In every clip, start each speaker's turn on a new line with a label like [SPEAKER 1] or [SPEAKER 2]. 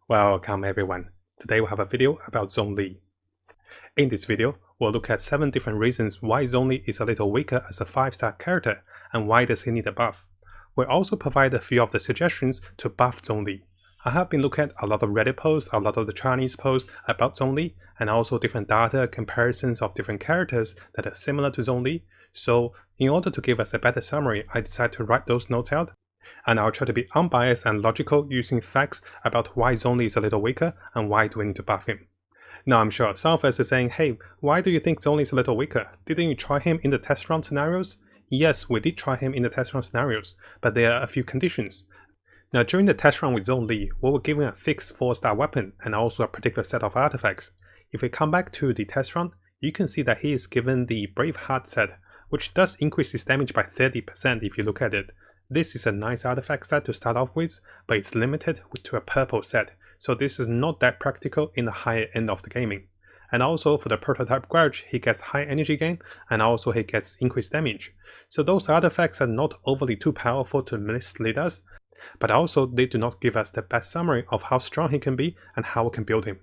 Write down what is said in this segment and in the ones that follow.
[SPEAKER 1] Welcome everyone. Today we'll have a video about Zhongli. In this video, we'll look at 7 different reasons why Zhongli is a little weaker as a 5-star character and why does he need a buff. We'll also provide a few of the suggestions to buff Zhongli. I have been looking at a lot of Reddit posts, a lot of the Chinese posts about Zhongli, and also different data comparisons of different characters that are similar to Zhongli. So in order to give us a better summary, I decided to write those notes out. And I'll try to be unbiased and logical using facts about why Zhongli is a little weaker and why do we need to buff him. Now I'm sure some of us are saying, hey, why do you think Zhongli is a little weaker? Didn't you try him in the test run scenarios? Yes, we did try him in the test run scenarios, but there are a few conditions. Now during the test run with Zhongli, we were given a fixed 4-star weapon and also a particular set of artifacts. If we come back to the test run, you can see that he is given the Brave Heart set, which does increase his damage by 30% if you look at it. This is a nice artifact set to start off with, but it's limited to a purple set, so this is not that practical in the higher end of the gaming. And also for the prototype Grudge, he gets high energy gain and also he gets increased damage. So those artifacts are not overly too powerful to mislead us, but also they do not give us the best summary of how strong he can be and how we can build him.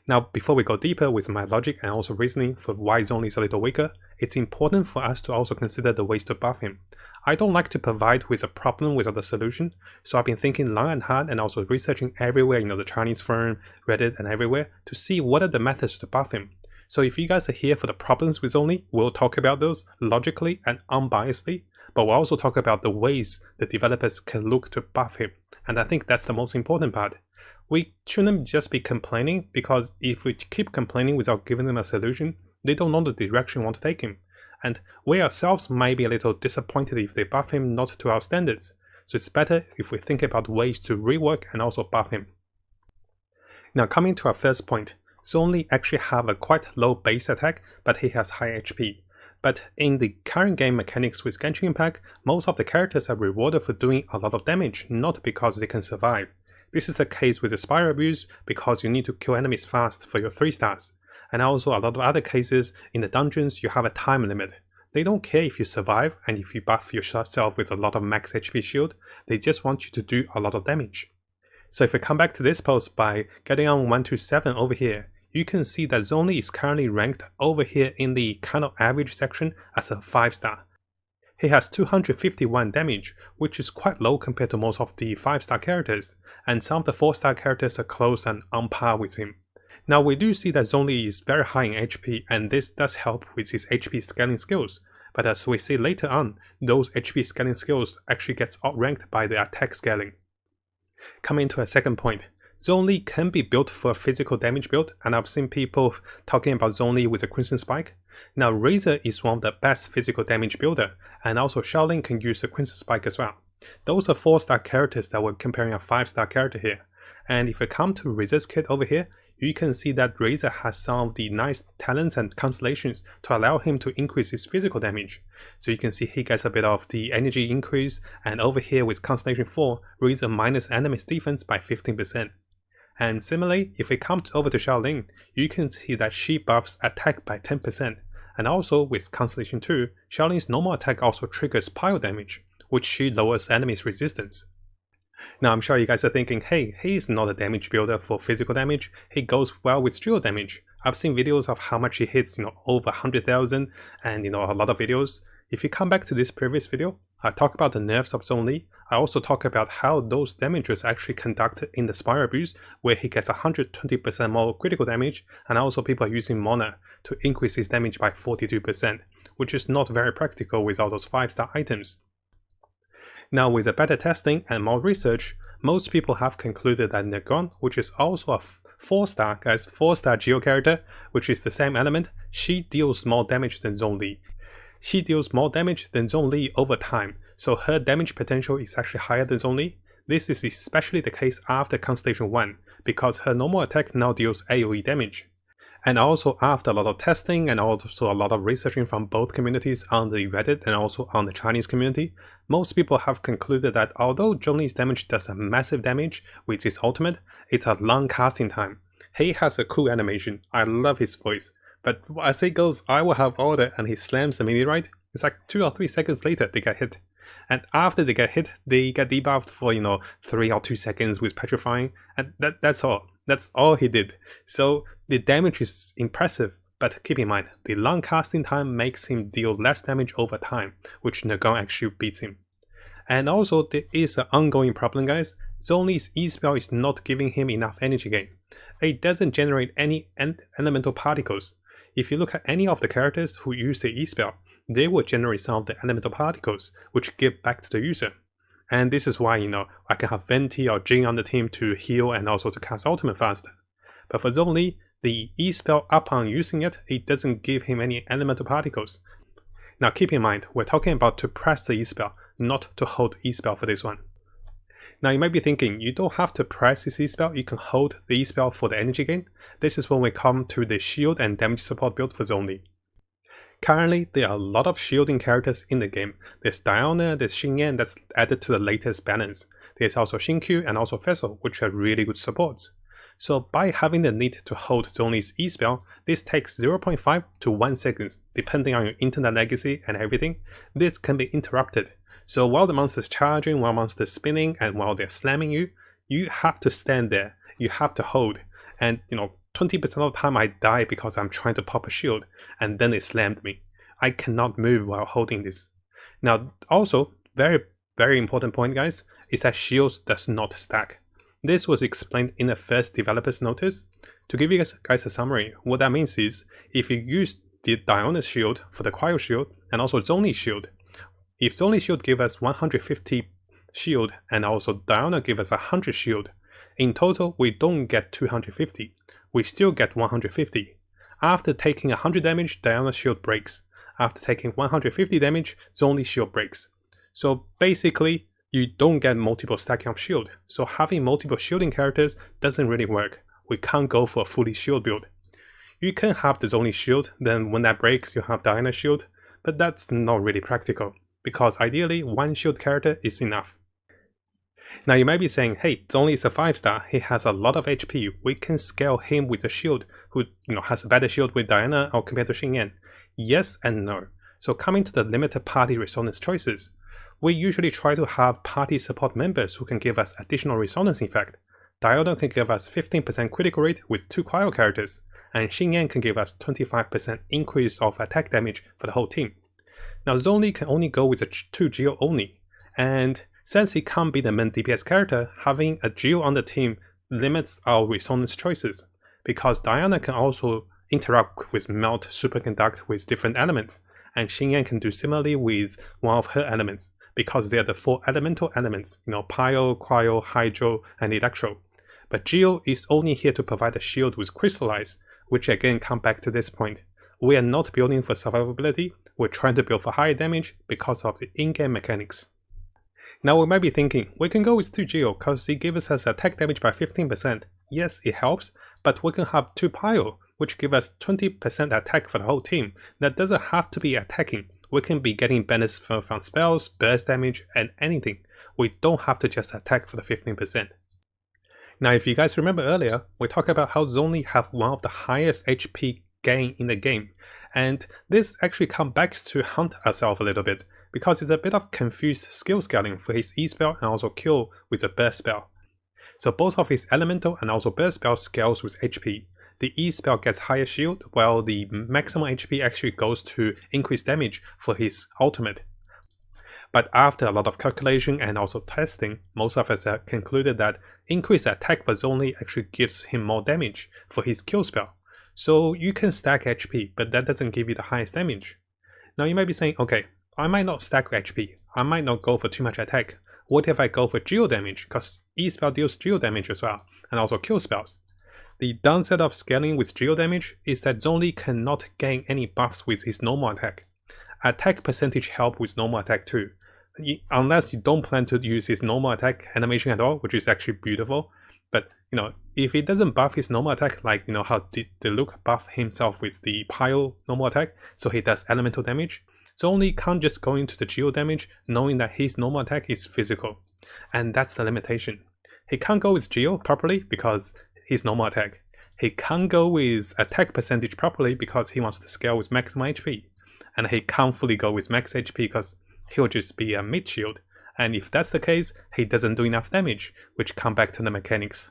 [SPEAKER 1] Now before we go deeper with my logic and also reasoning for why Zhongli is a little weaker, it's important for us to also consider the ways to buff him. I don't like to provide with a problem without a solution, so I've been thinking long and hard and also researching everywhere, the Chinese forum, Reddit and everywhere, to see what are the methods to buff him. So if you guys are here for the problems with Zhongli, we'll talk about those logically and unbiasedly, but we'll also talk about the ways the developers can look to buff him, and I think that's the most important part. We shouldn't just be complaining, because if we keep complaining without giving them a solution, they don't know the direction we want to take him. And we ourselves might be a little disappointed if they buff him not to our standards, so it's better if we think about ways to rework and also buff him. Now coming to our first point, Zhongli actually have a quite low base attack, but he has high HP. But in the current game mechanics with Genshin Impact, most of the characters are rewarded for doing a lot of damage, not because they can survive. This is the case with the Spiral Abuse because you need to kill enemies fast for your 3 stars. And also a lot of other cases, in the dungeons you have a time limit. They don't care if you survive and if you buff yourself with a lot of max HP shield, they just want you to do a lot of damage. So if we come back to this post by getting on 127 over here, you can see that Zhongli is currently ranked over here in the kind of average section as a 5-star. He has 251 damage, which is quite low compared to most of the 5-star characters, and some of the 4-star characters are close and on par with him. Now we do see that Zhongli is very high in HP and this does help with his HP scaling skills, but as we see later on, those HP scaling skills actually gets outranked by the attack scaling. Coming to a second point, Zhongli can be built for a physical damage build, and I've seen people talking about Zhongli with a Crimson Spike. Now Razor is one of the best physical damage builder, and also Shaolin can use a Crimson Spike as well. Those are 4-star characters that we're comparing a 5-star character here. And if we come to Razor's kit over here, you can see that Razor has some of the nice talents and constellations to allow him to increase his physical damage. So you can see he gets a bit of the energy increase, and over here with Constellation 4, Razor minus enemy's defense by 15%. And similarly, if we come over to Shaolin, you can see that she buffs attack by 10%. And also with Constellation 2, Shaolin's normal attack also triggers pyro damage, which she lowers enemy's resistance. Now I'm sure you guys are thinking, hey, he's not a damage builder for physical damage, he goes well with skill damage. I've seen videos of how much he hits, over 100,000 and a lot of videos. If you come back to this previous video, I talk about the nerfs of Zhongli. I also talk about how those damages actually conducted in the Spiral Abuse, where he gets 120% more critical damage, and also people are using Mana to increase his damage by 42%, which is not very practical without those 5-star items. Now with a better testing and more research, most people have concluded that Nagon, which is also a 4-star Geo character, which is the same element, she deals more damage than Zhongli. She deals more damage than Zhongli over time, so her damage potential is actually higher than Zhongli. This is especially the case after Constellation 1, because her normal attack now deals AoE damage. And also after a lot of testing and also a lot of researching from both communities on the Reddit and also on the Chinese community, most people have concluded that although Zhongli's damage does a massive damage with his ultimate, it's a long casting time. He has a cool animation, I love his voice, but as it goes, I will have order and he slams the meteorite, it's like 2 or 3 seconds later they get hit. And after they get hit, they get debuffed for 3 or 2 seconds with petrifying, and that's all. That's all he did. So the damage is impressive, but keep in mind, the long casting time makes him deal less damage over time, which Nagon actually beats him. And also, there is an ongoing problem, guys. Zhongli's E-spell is not giving him enough energy gain. It doesn't generate any elemental particles. If you look at any of the characters who use the E-spell, they will generate some of the elemental particles, which give back to the user. And this is why, I can have Venti or Jin on the team to heal and also to cast ultimate faster. But for Zhongli, the E-spell, upon using it, it doesn't give him any elemental particles. Now keep in mind, we're talking about to press the E-spell, not to hold E-spell for this one. Now you might be thinking, you don't have to press this E-spell, you can hold the E-spell for the energy gain. This is when we come to the shield and damage support build for Zhongli. Currently, there are a lot of shielding characters in the game. There's Diana, there's Xingyan that's added to the latest balance. There's also Xingqiu and also Vessel, which are really good supports. So by having the need to hold Zhongli's E-spell, this takes 0.5 to 1 seconds, depending on your internet legacy and everything. This can be interrupted. So while the monster's charging, while monster's spinning, and while they're slamming you, you have to stand there. You have to hold. And 20% of the time I die because I'm trying to pop a shield, and then it slammed me. I cannot move while holding this. Now also, very, very important point, guys, is that shields does not stack. This was explained in the first developer's notice. To give you guys a summary, what that means is, if you use the Diana's shield for the cryo shield, and also Zhongli's shield, if Zhongli's shield give us 150 shield, and also Diana give us 100 shield, in total we don't get 250, we still get 150. After taking 100 damage, Diana's shield breaks. After taking 150 damage, Zhongli's shield breaks. So basically, you don't get multiple stacking of shield, so having multiple shielding characters doesn't really work. We can't go for a fully shield build. You can have the Zhongli shield, then when that breaks you have Diana's shield, but that's not really practical, because ideally one shield character is enough. Now you might be saying, hey, Zhongli is a 5-star, he has a lot of HP, we can scale him with a shield who has a better shield with Diana or compared to Xingyan. Yes and no. So coming to the limited party resonance choices, we usually try to have party support members who can give us additional resonance effect. Diana can give us 15% critical rate with 2 cryo characters, and Xingyan can give us 25% increase of attack damage for the whole team. Now Zhongli can only go with a 2 Geo only, and since he can't be the main DPS character, having a Geo on the team limits our resonance choices, because Diana can also interact with Melt, Superconduct with different elements, and Xingyan can do similarly with one of her elements, because they are the 4 elemental elements, Pyro, Cryo, Hydro, and Electro. But Geo is only here to provide a shield with Crystallize, which again come back to this point. We are not building for survivability, we're trying to build for higher damage because of the in-game mechanics. Now we might be thinking, we can go with 2 Geo because it gives us attack damage by 15%. Yes, it helps, but we can have 2 Pyro, which give us 20% attack for the whole team. That doesn't have to be attacking. We can be getting benefits from spells, burst damage, and anything. We don't have to just attack for the 15%. Now if you guys remember earlier, we talked about how Zhongli have one of the highest HP gain in the game. And this actually comes back to haunt ourselves a little bit, because it's a bit of confused skill scaling for his E-spell and also kill with a burst spell. So both of his elemental and also burst spell scales with HP. The E-spell gets higher shield, while the maximum HP actually goes to increase damage for his ultimate. But after a lot of calculation and also testing, most of us have concluded that increased attack but only actually gives him more damage for his kill spell. So you can stack HP, but that doesn't give you the highest damage. Now you might be saying, okay, I might not stack HP, I might not go for too much attack. What if I go for geo damage, because E-spell deals geo damage as well, and also kill spells. The downside of scaling with geo damage is that Zhongli cannot gain any buffs with his normal attack. Attack percentage help with normal attack too. Unless you don't plan to use his normal attack animation at all, which is actually beautiful. But if he doesn't buff his normal attack, like how Diluc buff himself with the Pyro normal attack, so he does elemental damage, Zhongli can't just go into the geo damage knowing that his normal attack is physical. And that's the limitation. He can't go with geo properly because his normal attack. He can't go with attack percentage properly because he wants to scale with maximum HP. And he can't fully go with max HP because he'll just be a mid shield, and if that's the case, he doesn't do enough damage, which come back to the mechanics.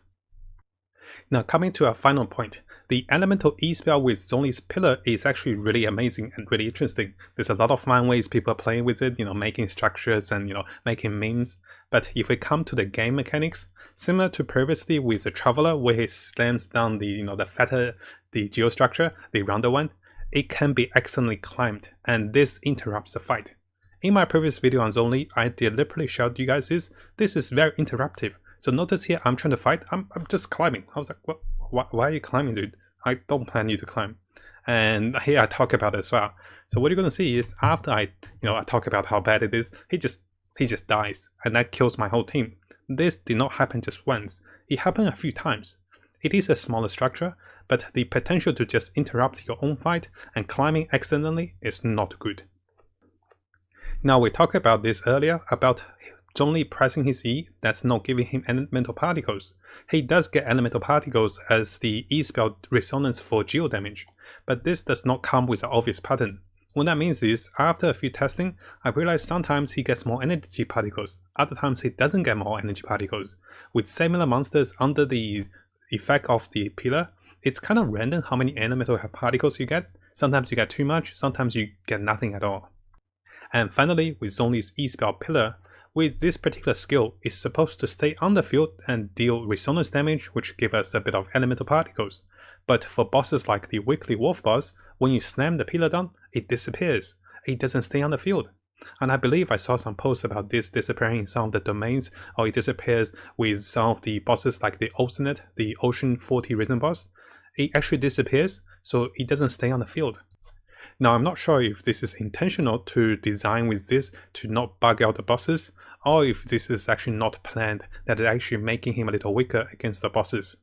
[SPEAKER 1] Now coming to our final point, the elemental E spell with Zhongli's pillar is actually really amazing and really interesting. There's a lot of fun ways people are playing with it, making structures and making memes. But if we come to the game mechanics, similar to previously with the Traveler where he slams down the fatter the geostructure, the rounder one, it can be excellently climbed, and this interrupts the fight. In my previous video on Zhongli, I deliberately showed you guys this is very interruptive. So notice here, I'm trying to fight, I'm just climbing. I was like, what, why are you climbing, dude? I don't plan you to climb. And here I talk about it as well. So what you're gonna see is after I talk about how bad it is, he just dies, and that kills my whole team. This did not happen just once. It happened a few times. It is a smaller structure, but the potential to just interrupt your own fight and climbing accidentally is not good. Now we talked about this earlier, about Zhongli pressing his E, that's not giving him elemental particles. He does get elemental particles as the E spell resonance for geo damage, but this does not come with an obvious pattern. What that means is, after a few testing, I realized sometimes he gets more energy particles, other times he doesn't get more energy particles. With similar monsters under the effect of the pillar, it's kind of random how many elemental particles you get. Sometimes you get too much, sometimes you get nothing at all. And finally, with Zhongli's E spell pillar, with this particular skill, it's supposed to stay on the field and deal resonance damage, which give us a bit of elemental particles. But for bosses like the weekly wolf boss, when you slam the pillar down, it disappears. It doesn't stay on the field. And I believe I saw some posts about this disappearing in some of the domains, or it disappears with some of the bosses like the Oceanet, the Ocean 40 Risen boss. It actually disappears, so it doesn't stay on the field. Now I'm not sure if this is intentional to design with this to not bug out the bosses, or if this is actually not planned, that it's actually making him a little weaker against the bosses.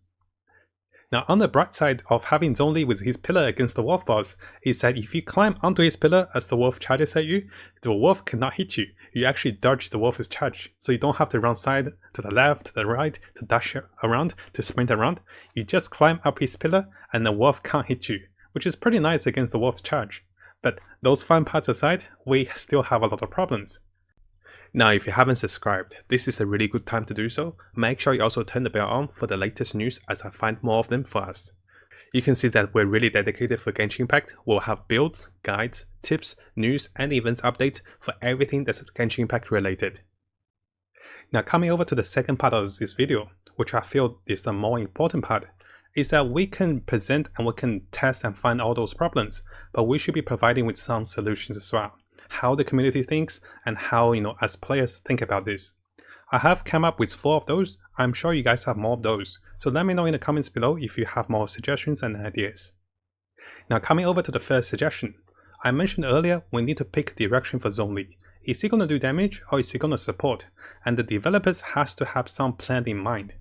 [SPEAKER 1] Now on the bright side of having Zhongli with his pillar against the wolf boss is that if you climb onto his pillar as the wolf charges at you, the wolf cannot hit you. You actually dodge the wolf's charge, so you don't have to run side to the left, to the right, to dash around, to sprint around. You just climb up his pillar and the wolf can't hit you, which is pretty nice against the wolf's charge. But those fun parts aside, we still have a lot of problems. Now if you haven't subscribed, this is a really good time to do so. Make sure you also turn the bell on for the latest news as I find more of them for us. You can see that we're really dedicated for Genshin Impact. We'll have builds, guides, tips, news and events updates for everything that's Genshin Impact related. Now coming over to the second part of this video, which I feel is the more important part, is that we can present and we can test and find all those problems, but we should be providing with some solutions as well. How the community thinks and how, as players think about this. I have come up with 4 of those. I'm sure you guys have more of those. So let me know in the comments below if you have more suggestions and ideas. Now coming over to the first suggestion. I mentioned earlier we need to pick direction for Zhongli. Is he going to do damage or is he going to support? And the developers has to have some plan in mind.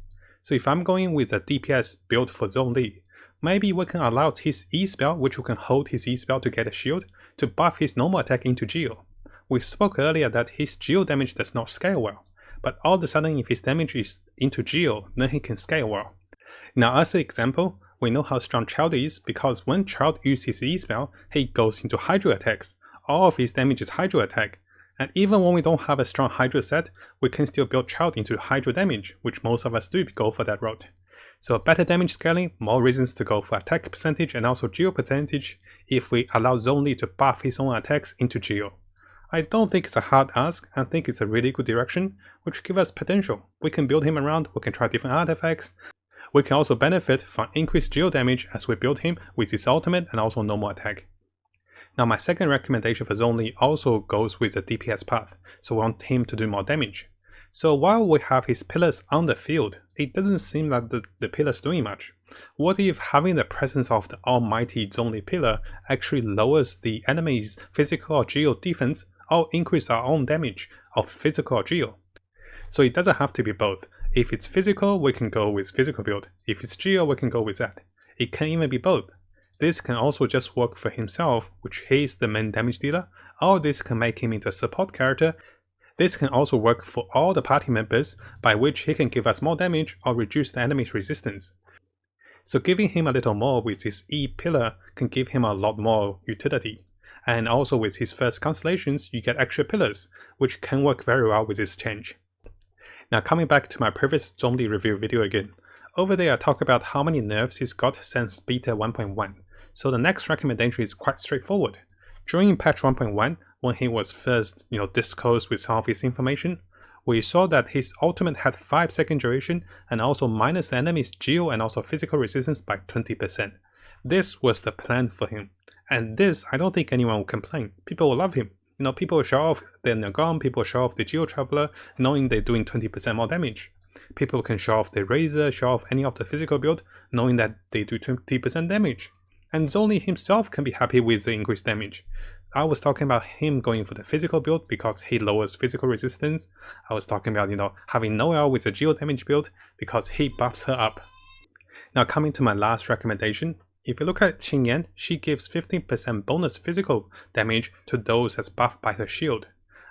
[SPEAKER 1] So if I'm going with a DPS build for Zhongli, maybe we can allow his E spell, which we can hold his E spell to get a shield, to buff his normal attack into geo. We spoke earlier that his geo damage does not scale well, but all of a sudden if his damage is into geo, then he can scale well. Now as an example, we know how strong Child is because when Child uses his E spell, he goes into Hydro attacks. All of his damage is Hydro attack. And even when we don't have a strong Hydro set, we can still build Child into Hydro damage, which most of us do go for that route. So better damage scaling, more reasons to go for attack percentage and also geo percentage if we allow Zhongli to buff his own attacks into geo. I don't think it's a hard ask, I think it's a really good direction, which gives us potential. We can build him around, we can try different artifacts. We can also benefit from increased geo damage as we build him with his ultimate and also normal attack. Now my second recommendation for Zhongli also goes with the DPS path, so we want him to do more damage. So while we have his pillars on the field, it doesn't seem like the pillars doing much. What if having the presence of the almighty Zhongli pillar actually lowers the enemy's physical or geo defense or increase our own damage of physical or geo? So it doesn't have to be both. If it's physical, we can go with physical build. If it's geo, we can go with that. It can even be both. This can also just work for himself, which he is the main damage dealer, or this can make him into a support character. This can also work for all the party members, by which he can give us more damage or reduce the enemy's resistance. So giving him a little more with his E pillar can give him a lot more utility. And also with his first constellations, you get extra pillars, which can work very well with this change. Now coming back to my previous Zhongli review video again, over there I talk about how many nerfs he's got since beta 1.1, so the next recommendation is quite straightforward. During patch 1.1, when he was first disclosed with some of his information, we saw that his ultimate had 5-second duration and also minus the enemy's geo and also physical resistance by 20%. This was the plan for him, and this I don't think anyone will complain. People will love him. People will show off their Nagam, people will show off the Geo Traveler, knowing they're doing 20% more damage. People can show off the Razor, show off any of the physical build, knowing that they do 20% damage. And Zhongli himself can be happy with the increased damage. I was talking about him going for the physical build because he lowers physical resistance. I was talking about, having Noelle with a Geo damage build because he buffs her up. Now coming to my last recommendation, if you look at Xingyan, she gives 15% bonus physical damage to those that's buffed by her shield.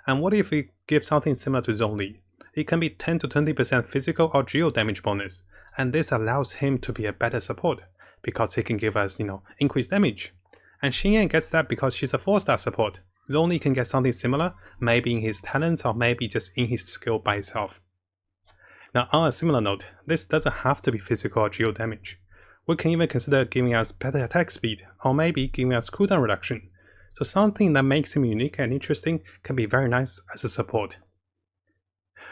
[SPEAKER 1] And what if we give something similar to Zhongli? It can be 10 to 20% physical or geo damage bonus, and this allows him to be a better support, because he can give us, increased damage. And Xingyan gets that because she's a 4-star support. Zhongli can get something similar, maybe in his talents or maybe just in his skill by itself. Now on a similar note, this doesn't have to be physical or geo damage. We can even consider giving us better attack speed, or maybe giving us cooldown reduction. So something that makes him unique and interesting can be very nice as a support.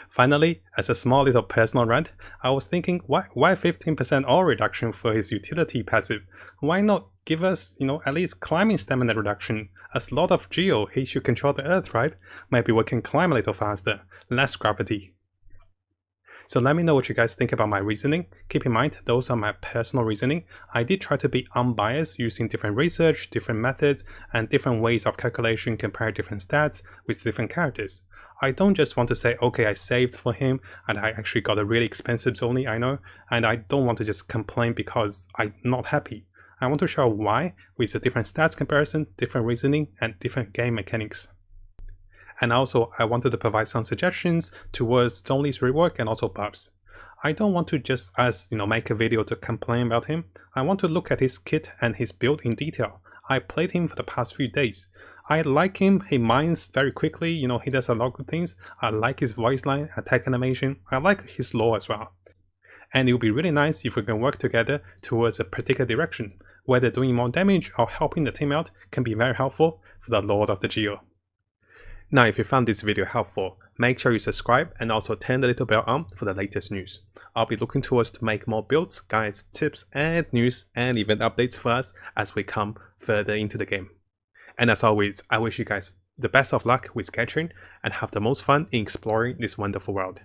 [SPEAKER 1] Finally, as a small little personal rant, I was thinking why 15% all reduction for his utility passive? Why not give us, at least climbing stamina reduction? As Lord of Geo, he should control the earth, right? Maybe we can climb a little faster, less gravity. So let me know what you guys think about my reasoning. Keep in mind, those are my personal reasoning. I did try to be unbiased using different research, different methods, and different ways of calculation, compare different stats with different characters. I don't just want to say, okay, I saved for him, and I actually got a really expensive Zhongli, I know, and I don't want to just complain because I'm not happy. I want to show why with a different stats comparison, different reasoning, and different game mechanics. And also, I wanted to provide some suggestions towards Zhongli's rework and also buffs. I don't want to just make a video to complain about him. I want to look at his kit and his build in detail. I played him for the past few days. I like him, he mines very quickly, he does a lot of good things. I like his voice line, attack animation, I like his lore as well. And it would be really nice if we can work together towards a particular direction. Whether doing more damage or helping the team out can be very helpful for the Lord of the Geo. Now if you found this video helpful, make sure you subscribe and also turn the little bell on for the latest news. I'll be looking towards to make more builds, guides, tips and news and event updates for us as we come further into the game. And as always, I wish you guys the best of luck with Genshin and have the most fun in exploring this wonderful world.